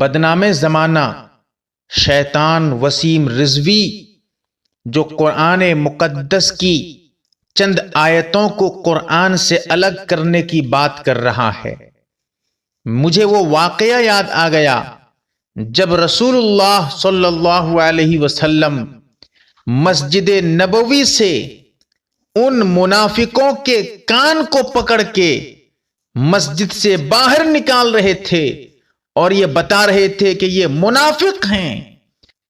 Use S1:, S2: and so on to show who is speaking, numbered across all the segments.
S1: بدنام زمانہ شیطان وسیم رضوی جو قرآن مقدس کی چند آیتوں کو قرآن سے الگ کرنے کی بات کر رہا ہے، مجھے وہ واقعہ یاد آ گیا جب رسول اللہ صلی اللہ علیہ وسلم مسجد نبوی سے ان منافقوں کے کان کو پکڑ کے مسجد سے باہر نکال رہے تھے اور یہ بتا رہے تھے کہ یہ منافق ہیں۔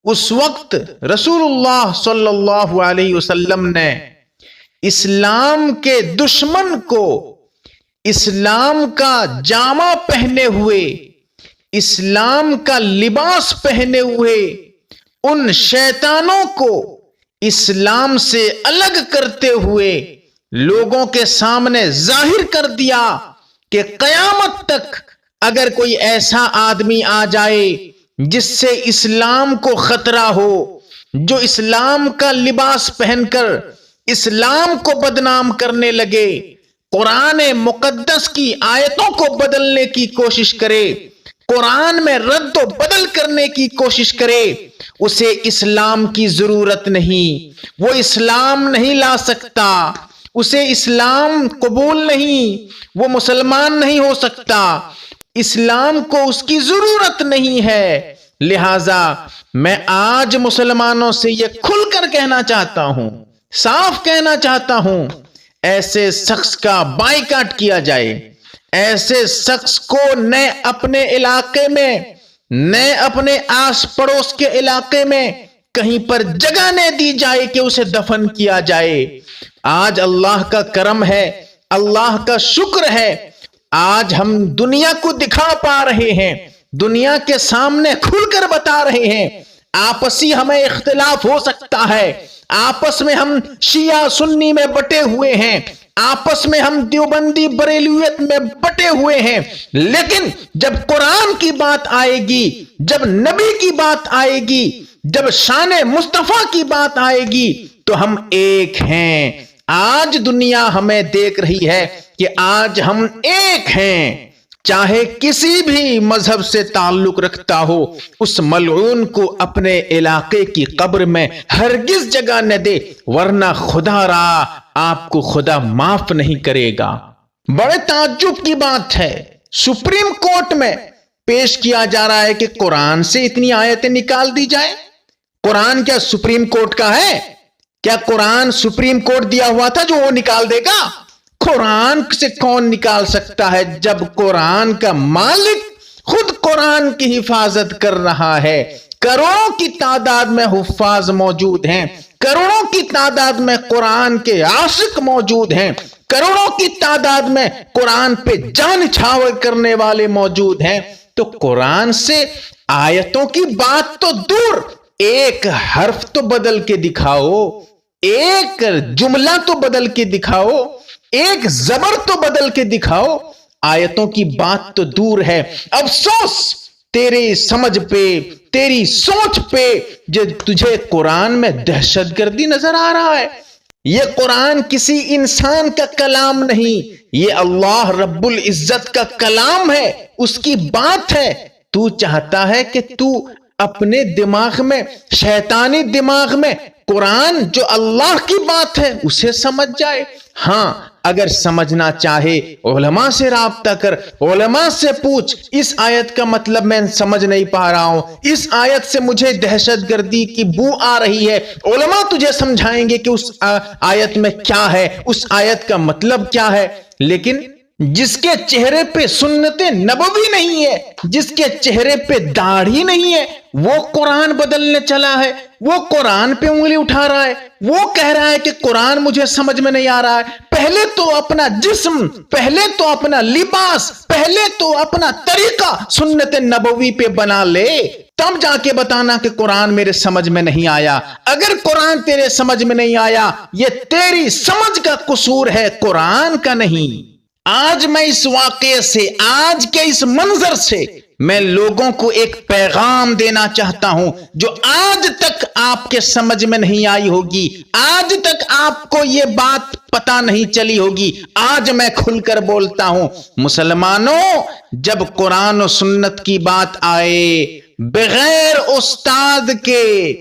S1: اس وقت رسول اللہ صلی اللہ علیہ وسلم نے اسلام کے دشمن کو اسلام کا جامہ پہنے ہوئے، اسلام کا لباس پہنے ہوئے ان شیطانوں کو اسلام سے الگ کرتے ہوئے لوگوں کے سامنے ظاہر کر دیا کہ قیامت تک اگر کوئی ایسا آدمی آ جائے جس سے اسلام کو خطرہ ہو، جو اسلام کا لباس پہن کر اسلام کو بدنام کرنے لگے، قرآن مقدس کی آیتوں کو بدلنے کی کوشش کرے، قرآن میں رد و بدل کرنے کی کوشش کرے، اسے اسلام کی ضرورت نہیں، وہ اسلام نہیں لا سکتا، اسے اسلام قبول نہیں، وہ مسلمان نہیں ہو سکتا، اسلام کو اس کی ضرورت نہیں ہے۔ لہذا میں آج مسلمانوں سے یہ کھل کر کہنا چاہتا ہوں، صاف کہنا چاہتا ہوں، ایسے شخص کا بائیکاٹ کیا جائے، ایسے شخص کو نہ اپنے علاقے میں نہ اپنے آس پڑوس کے علاقے میں کہیں پر جگہ نہ دی جائے کہ اسے دفن کیا جائے۔ آج اللہ کا کرم ہے، اللہ کا شکر ہے، آج ہم دنیا کو دکھا پا رہے ہیں، دنیا کے سامنے کھل کر بتا رہے ہیں۔ آپسی ہمیں اختلاف ہو سکتا ہے، آپس میں ہم شیعہ سنی میں بٹے ہوئے ہیں، آپس میں ہم دیوبندی بریلویت میں بٹے ہوئے ہیں، لیکن جب قرآن کی بات آئے گی، جب نبی کی بات آئے گی، جب شان مصطفیٰ کی بات آئے گی تو ہم ایک ہیں۔ آج دنیا ہمیں دیکھ رہی ہے کہ آج ہم ایک ہیں، چاہے کسی بھی مذہب سے تعلق رکھتا ہو، اس ملعون کو اپنے علاقے کی قبر میں ہرگز جگہ نہ دے، ورنہ خدا را آپ کو خدا معاف نہیں کرے گا۔ بڑے تعجب کی بات ہے، سپریم کورٹ میں پیش کیا جا رہا ہے کہ قرآن سے اتنی آیتیں نکال دی جائیں۔ قرآن کیا سپریم کورٹ کا ہے؟ کیا قرآن سپریم کورٹ دیا ہوا تھا جو وہ نکال دے گا؟ قرآن سے کون نکال سکتا ہے جب قرآن کا مالک خود قرآن کی حفاظت کر رہا ہے؟ کروڑوں کی تعداد میں حفاظ موجود ہیں، کروڑوں کی تعداد میں قرآن کے عاشق موجود ہیں، کروڑوں کی تعداد میں قرآن پہ جان نچھاور کرنے والے موجود ہیں، تو قرآن سے آیتوں کی بات تو دور، ایک حرف تو بدل کے دکھاؤ، ایک جملہ تو بدل کے دکھاؤ، ایک زبر تو بدل کے دکھاؤ۔ آیتوں کی بات تو دور ہے، افسوس تیری سمجھ پہ، تیری سوچ پہ، جو تجھے قرآن میں دہشت گردی نظر آ رہا ہے۔ یہ قرآن کسی انسان کا کلام نہیں، یہ اللہ رب العزت کا کلام ہے، اس کی بات ہے۔ تو چاہتا ہے کہ تو اپنے دماغ میں، شیطانی دماغ میں، قرآن جو اللہ کی بات ہے اسے سمجھ جائے۔ ہاں، اگر سمجھنا چاہے علماء سے رابطہ کر، علماء سے پوچھ، اس آیت کا مطلب میں سمجھ نہیں پا رہا ہوں، اس آیت سے مجھے دہشت گردی کی بو آ رہی ہے، علماء تجھے سمجھائیں گے کہ اس آیت میں کیا ہے، اس آیت کا مطلب کیا ہے۔ لیکن جس کے چہرے پہ سنت نبوی نہیں ہے، جس کے چہرے پہ داڑھی نہیں ہے، وہ قرآن بدلنے چلا ہے، وہ قرآن پہ انگلی اٹھا رہا ہے، وہ کہہ رہا ہے کہ قرآن مجھے سمجھ میں نہیں آ رہا ہے۔ پہلے تو اپنا جسم، پہلے تو اپنا لباس، پہلے تو اپنا طریقہ سنت نبوی پہ بنا لے، تب جا کے بتانا کہ قرآن میرے سمجھ میں نہیں آیا۔ اگر قرآن تیرے سمجھ میں نہیں آیا، یہ تیری سمجھ کا قصور ہے، قرآن کا نہیں۔ آج میں اس واقعے سے، آج کے اس منظر سے میں لوگوں کو ایک پیغام دینا چاہتا ہوں جو آج تک آپ کے سمجھ میں نہیں آئی ہوگی، آج تک آپ کو یہ بات پتہ نہیں چلی ہوگی، آج میں کھل کر بولتا ہوں۔ مسلمانوں، جب قرآن و سنت کی بات آئے، بغیر استاد کے،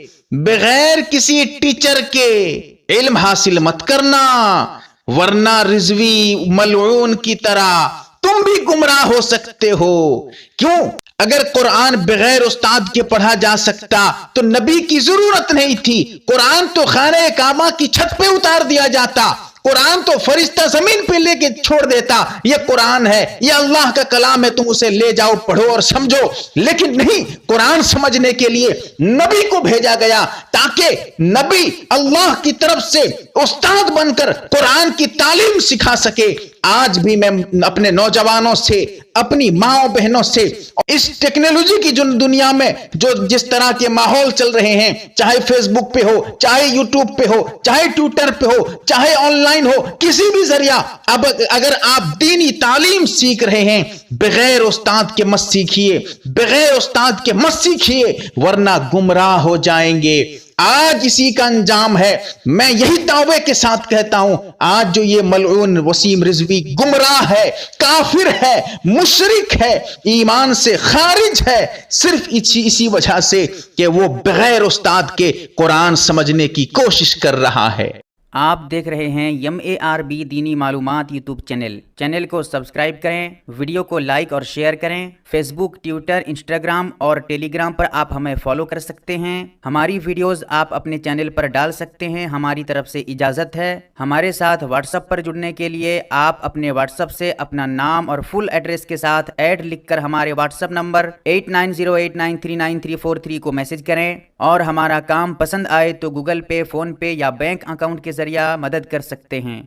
S1: بغیر کسی ٹیچر کے علم حاصل مت کرنا، ورنہ رضوی ملعون کی طرح تم بھی گمراہ ہو سکتے ہو۔ کیوں؟ اگر قرآن بغیر استاد کے پڑھا جا سکتا تو نبی کی ضرورت نہیں تھی۔ قرآن تو خانہ کعبہ کی چھت پہ اتار دیا جاتا، قرآن تو فرشتہ زمین پہ لے کے چھوڑ دیتا، یہ قرآن ہے، یہ اللہ کا کلام ہے، تم اسے لے جاؤ، پڑھو اور سمجھو۔ لیکن نہیں، قرآن سمجھنے کے لیے نبی کو بھیجا گیا تاکہ نبی اللہ کی طرف سے استاد بن کر قرآن کی تعلیم سکھا سکے۔ آج بھی میں اپنے نوجوانوں سے، اپنی ماں بہنوں سے، اس ٹیکنالوجی کی جو دنیا میں جس طرح کے ماحول چل رہے ہیں، چاہے فیس بک پہ ہو، چاہے یوٹیوب پہ ہو، چاہے ٹویٹر پہ ہو، چاہے آن لائن ہو، کسی بھی ذریعہ، اب اگر آپ دینی تعلیم سیکھ رہے ہیں، بغیر استاد کے مت سیکھیے، بغیر استاد کے مت سیکھیے، ورنہ گمراہ ہو جائیں گے۔ آج اسی کا انجام ہے۔ میں یہی دعوے کے ساتھ کہتا ہوں، آج جو یہ ملعون وسیم رضوی گمراہ ہے، کافر ہے، مشرک ہے، ایمان سے خارج ہے، صرف اسی وجہ سے کہ وہ بغیر استاد کے قرآن سمجھنے کی کوشش کر رہا ہے۔
S2: آپ دیکھ رہے ہیں MARB دینی معلومات یوٹیوب چینل کو سبسکرائب کریں، ویڈیو کو لائک اور شیئر کریں۔ فیس بک، ٹویٹر، انسٹاگرام اور ٹیلی گرام پر آپ ہمیں فالو کر سکتے ہیں۔ ہماری ویڈیوز آپ اپنے چینل پر ڈال سکتے ہیں، ہماری طرف سے اجازت ہے۔ ہمارے ساتھ واٹس ایپ پر جڑنے کے لیے آپ اپنے واٹس ایپ سے اپنا نام اور فل ایڈریس کے ساتھ ایڈ لکھ کر ہمارے واٹس ایپ نمبر 8908939343 کو میسج کریں، اور ہمارا کام پسند آئے تو گوگل پے، فون پے یا بینک اکاؤنٹ کے ذریعہ مدد کر سکتے ہیں۔